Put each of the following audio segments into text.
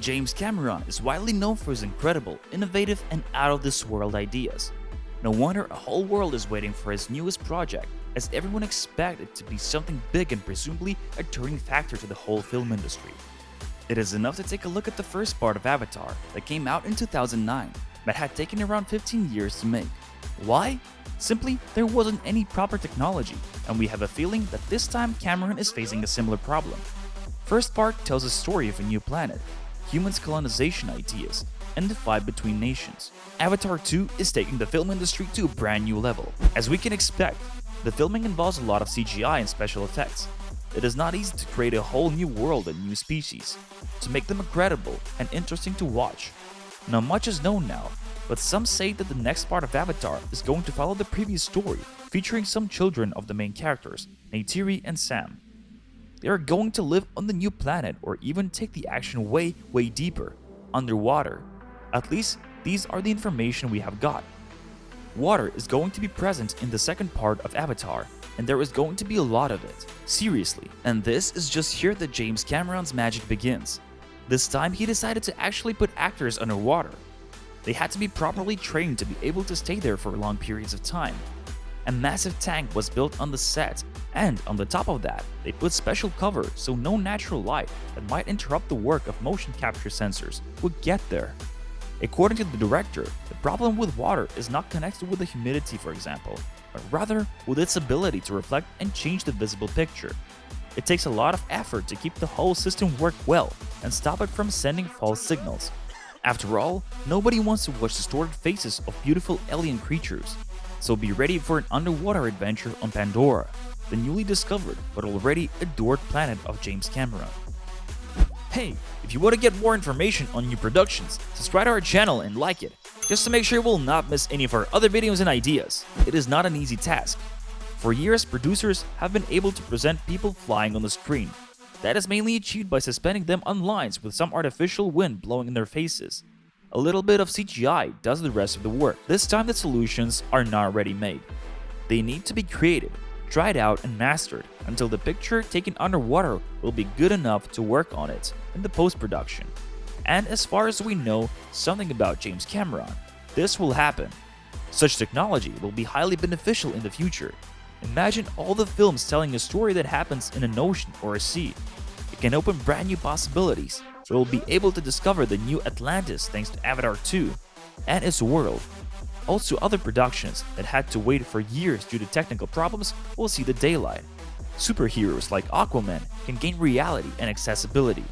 James Cameron is widely known for his incredible, innovative, and out-of-this-world ideas. No wonder a whole world is waiting for his newest project, as everyone expected it to be something big and presumably a turning factor to the whole film industry. It is enough to take a look at the first part of Avatar that came out in 2009, but had taken around 15 years to make. Why? Simply, there wasn't any proper technology, and we have a feeling that this time Cameron is facing a similar problem. First part tells a story of a new planet, humans' colonization ideas, and the fight between nations. Avatar 2 is taking the film industry to a brand new level. As we can expect, the filming involves a lot of CGI and special effects. It is not easy to create a whole new world and new species, to make them incredible and interesting to watch. Not much is known now, but some say that the next part of Avatar is going to follow the previous story, featuring some children of the main characters, Neytiri and Sam. They are going to live on the new planet or even take the action way deeper, underwater. At least, these are the information we have got. Water is going to be present in the second part of Avatar, and there is going to be a lot of it. Seriously. And this is just here that James Cameron's magic begins. This time he decided to actually put actors underwater. They had to be properly trained to be able to stay there for long periods of time. A massive tank was built on the set, and on the top of that, they put special cover so no natural light that might interrupt the work of motion capture sensors would get there. According to the director, the problem with water is not connected with the humidity, for example, but rather with its ability to reflect and change the visible picture. It takes a lot of effort to keep the whole system work well and stop it from sending false signals. After all, nobody wants to watch distorted faces of beautiful alien creatures, so be ready for an underwater adventure on Pandora, the newly discovered but already adored planet of James Cameron. Hey, if you want to get more information on new productions, subscribe to our channel and like it, just to make sure you will not miss any of our other videos and ideas. It is not an easy task. For years, producers have been able to present people flying on the screen. That is mainly achieved by suspending them on lines with some artificial wind blowing in their faces. A little bit of CGI does the rest of the work. This time the solutions are not ready made. They need to be created, tried out and mastered until the picture taken underwater will be good enough to work on it in the post-production. And as far as we know something about James Cameron, this will happen. Such technology will be highly beneficial in the future. Imagine all the films telling a story that happens in an ocean or a sea. It can open brand new possibilities. We will be able to discover the new Atlantis thanks to Avatar 2 and its world. Also, other productions that had to wait for years due to technical problems will see the daylight. Superheroes like Aquaman can gain reality and accessibility.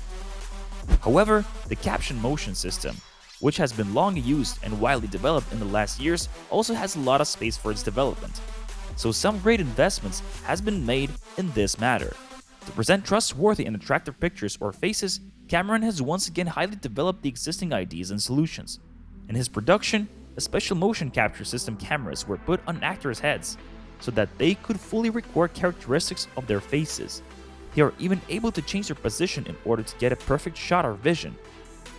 However, the caption motion system, which has been long used and widely developed in the last years, also has a lot of space for its development. So some great investments has been made in this matter. To present trustworthy and attractive pictures or faces, Cameron has once again highly developed the existing ideas and solutions. In his production, a special motion capture system cameras were put on actors' heads so that they could fully record characteristics of their faces. They are even able to change their position in order to get a perfect shot or vision.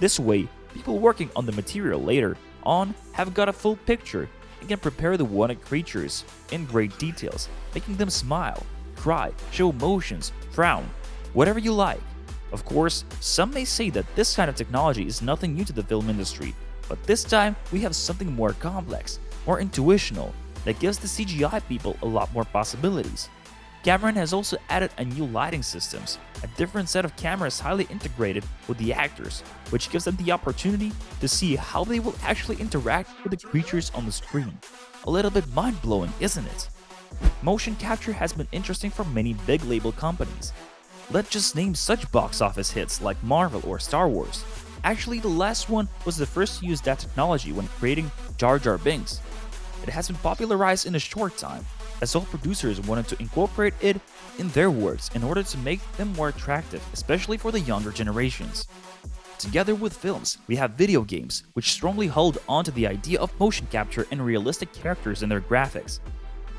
This way, people working on the material later on have got a full picture and can prepare the wanted creatures in great details, making them smile, cry, show emotions, frown, whatever you like. Of course, some may say that this kind of technology is nothing new to the film industry, but this time we have something more complex, more intuitional, that gives the CGI people a lot more possibilities. Cameron has also added a new lighting systems, a different set of cameras highly integrated with the actors, which gives them the opportunity to see how they will actually interact with the creatures on the screen. A little bit mind-blowing, isn't it? Motion capture has been interesting for many big label companies. Let's just name such box office hits like Marvel or Star Wars. Actually, the last one was the first to use that technology when creating Jar Jar Binks. It has been popularized in a short time, as all producers wanted to incorporate it in their works in order to make them more attractive, especially for the younger generations. Together with films, we have video games, which strongly hold on to the idea of motion capture and realistic characters in their graphics.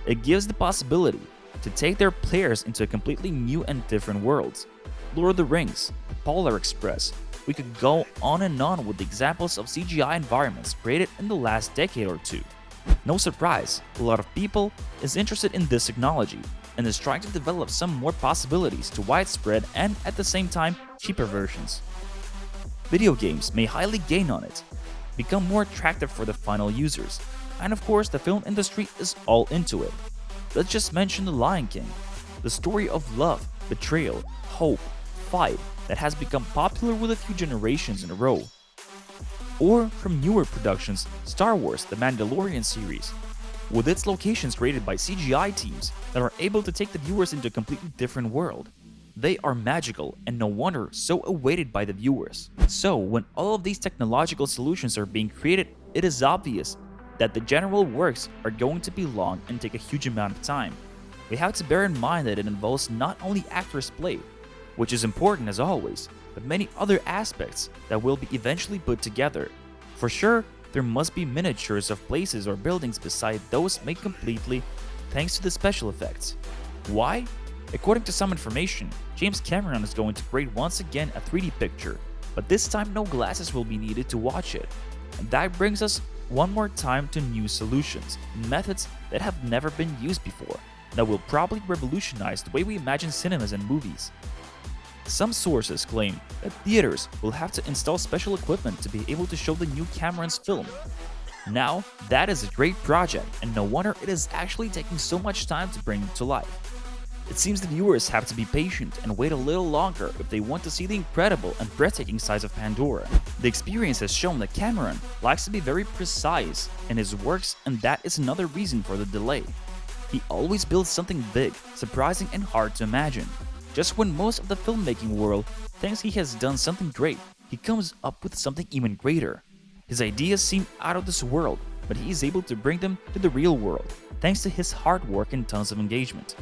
It gives the possibility to take their players into completely new and different worlds. Lord of the Rings, Polar Express. We could go on and on with examples of CGI environments created in the last decade or two. No surprise, a lot of people is interested in this technology and is trying to develop some more possibilities to widespread and at the same time cheaper versions. Video games may highly gain on it, become more attractive for the final users, and of course the film industry is all into it. Let's just mention The Lion King, the story of love, betrayal, hope, fight that has become popular with a few generations in a row. Or from newer productions, Star Wars The Mandalorian series, with its locations created by CGI teams that are able to take the viewers into a completely different world. They are magical and no wonder so awaited by the viewers. So when all of these technological solutions are being created, it is obvious that the general works are going to be long and take a huge amount of time. We have to bear in mind that it involves not only actors' play, which is important as always, but many other aspects that will be eventually put together. For sure, there must be miniatures of places or buildings beside those made completely thanks to the special effects. Why? According to some information, James Cameron is going to create once again a 3D picture, but this time no glasses will be needed to watch it. And that brings us one more time to new solutions, methods that have never been used before, that will probably revolutionize the way we imagine cinemas and movies. Some sources claim that theaters will have to install special equipment to be able to show the new Cameron's film. Now, that is a great project, and no wonder it is actually taking so much time to bring it to life. It seems the viewers have to be patient and wait a little longer if they want to see the incredible and breathtaking size of Pandora. The experience has shown that Cameron likes to be very precise in his works, and that is another reason for the delay. He always builds something big, surprising and hard to imagine. Just when most of the filmmaking world thinks he has done something great, he comes up with something even greater. His ideas seem out of this world, but he is able to bring them to the real world, thanks to his hard work and tons of engagement.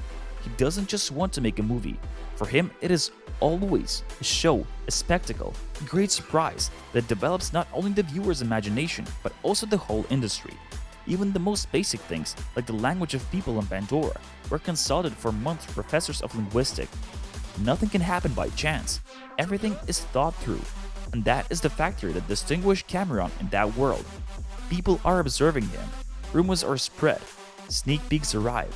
He doesn't just want to make a movie. For him, it is always a show, a spectacle, a great surprise that develops not only the viewer's imagination, but also the whole industry. Even the most basic things, like the language of people on Pandora, were consulted for months with professors of linguistics. Nothing can happen by chance. Everything is thought through. And that is the factor that distinguished Cameron in that world. People are observing him. Rumors are spread. Sneak peeks arrive.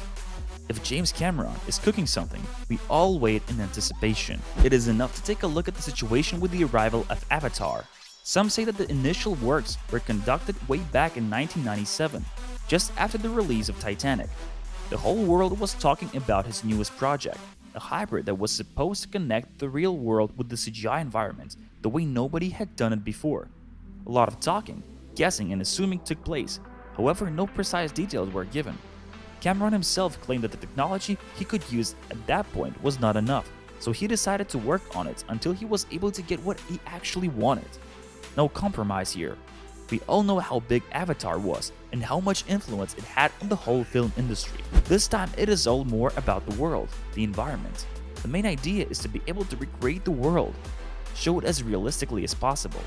If James Cameron is cooking something, we all wait in anticipation. It is enough to take a look at the situation with the arrival of Avatar. Some say that the initial works were conducted way back in 1997, just after the release of Titanic. The whole world was talking about his newest project, a hybrid that was supposed to connect the real world with the CGI environment the way nobody had done it before. A lot of talking, guessing and assuming took place, however no precise details were given. Cameron himself claimed that the technology he could use at that point was not enough, so he decided to work on it until he was able to get what he actually wanted. No compromise here. We all know how big Avatar was and how much influence it had on the whole film industry. This time it is all more about the world, the environment. The main idea is to be able to recreate the world, show it as realistically as possible.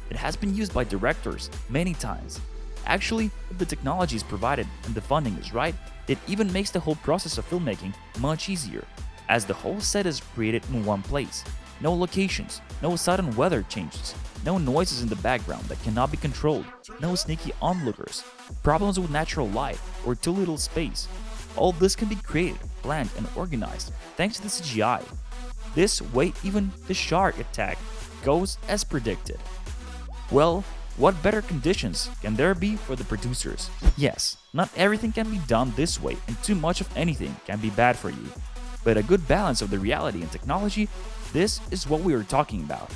It has been used by directors many times. Actually, if the technology is provided and the funding is right, it even makes the whole process of filmmaking much easier, as the whole set is created in one place. No locations, no sudden weather changes, no noises in the background that cannot be controlled, no sneaky onlookers, problems with natural light, or too little space. All this can be created, planned, and organized thanks to the CGI. This way even the shark attack goes as predicted. Well, what better conditions can there be for the producers? Yes, not everything can be done this way, and too much of anything can be bad for you. But a good balance of the reality and technology, this is what we are talking about.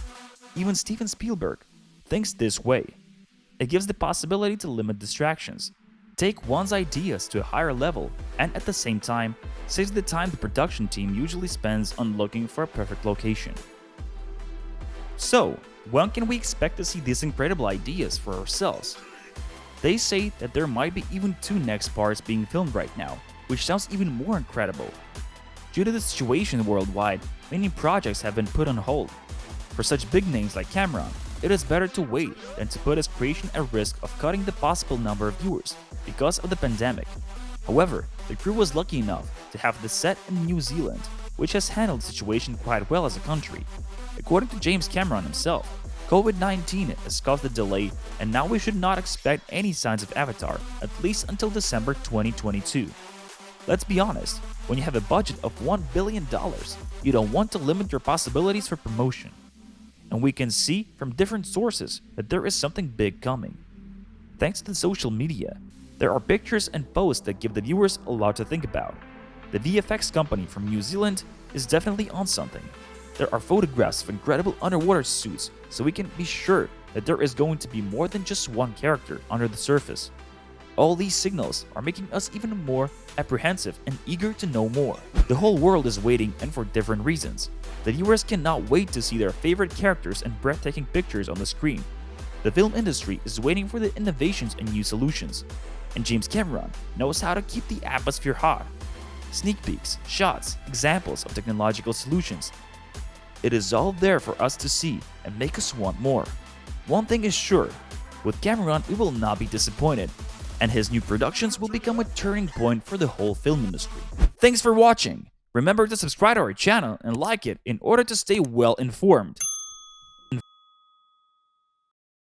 Even Steven Spielberg thinks this way. It gives the possibility to limit distractions, take one's ideas to a higher level, and at the same time, saves the time the production team usually spends on looking for a perfect location. So, when can we expect to see these incredible ideas for ourselves? They say that there might be even 2 next parts being filmed right now, which sounds even more incredible. Due to the situation worldwide, many projects have been put on hold. For such big names like Cameron, it is better to wait than to put his creation at risk of cutting the possible number of viewers because of the pandemic. However, the crew was lucky enough to have the set in New Zealand, which has handled the situation quite well as a country. According to James Cameron himself, COVID-19 has caused the delay, and now we should not expect any signs of Avatar, at least until December 2022. Let's be honest, when you have a budget of $1 billion, you don't want to limit your possibilities for promotion. and we can see from different sources that there is something big coming. Thanks to the social media, there are pictures and posts that give the viewers a lot to think about. The VFX company from New Zealand is definitely on something. There are photographs of incredible underwater suits, so we can be sure that there is going to be more than just one character under the surface. All these signals are making us even more apprehensive and eager to know more. The whole world is waiting, and for different reasons. The viewers cannot wait to see their favorite characters and breathtaking pictures on the screen. The film industry is waiting for the innovations and new solutions. And James Cameron knows how to keep the atmosphere hot. Sneak peeks, shots, examples of technological solutions. It is all there for us to see and make us want more. One thing is sure, with Cameron we will not be disappointed, and his new productions will become a turning point for the whole film industry. Thanks for watching! Remember to subscribe to our channel and like it in order to stay well informed.